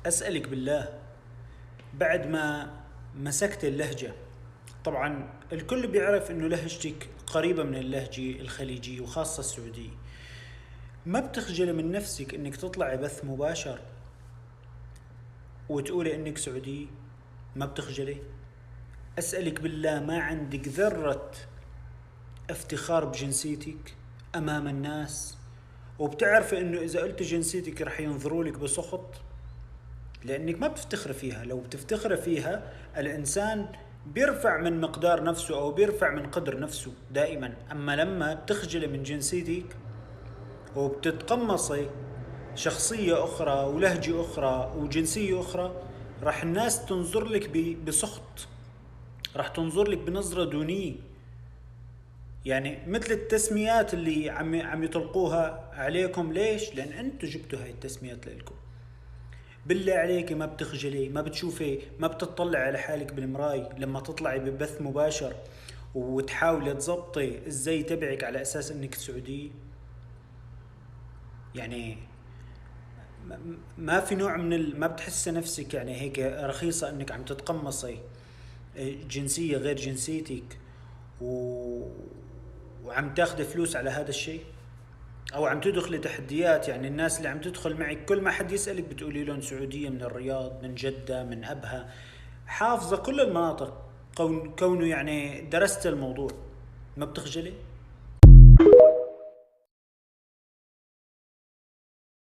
أسألك بالله، بعد ما مسكت اللهجة، طبعا الكل بيعرف انه لهجتك قريبة من اللهجة الخليجية وخاصة السعودية. ما بتخجلي من نفسك انك تطلعي بث مباشر وتقولي انك سعودية؟ ما بتخجلي؟ أسألك بالله، ما عندك ذرة افتخار بجنسيتك أمام الناس؟ وبتعرفي انه اذا قلت جنسيتك رح ينظروا لك بسخط، لانك ما بتفتخر فيها. لو بتفتخر فيها الانسان بيرفع من مقدار نفسه او بيرفع من قدر نفسه دائما. اما لما بتخجلي من جنسيتك وبتتقمصي شخصية اخرى ولهجة اخرى وجنسية اخرى، راح الناس تنظر لك بسخط، راح تنظر لك بنظرة دونية. يعني مثل التسميات اللي عم يطلقوها عليكم. ليش؟ لان انتم جبتوا هاي التسميات لكم. بالله عليك، ما بتخجلي؟ ما بتشوفي؟ ما بتطلع على حالك بالمراي لما تطلعي ببث مباشر وتحاولي تزبطي ازاي تبعك على اساس انك سعودي؟ يعني ما في نوع من ما بتحسي نفسك يعني هيك رخيصة انك عم تتقمصي جنسية غير جنسيتك و... وعم تاخذي فلوس على هذا الشيء؟ او عم تدخلي تحديات؟ يعني الناس اللي عم تدخل معك كل ما حد يسألك بتقولي لهم سعودية، من الرياض، من جدة، من أبها، حافظة كل المناطق، كونه يعني درست الموضوع. ما بتخجلي؟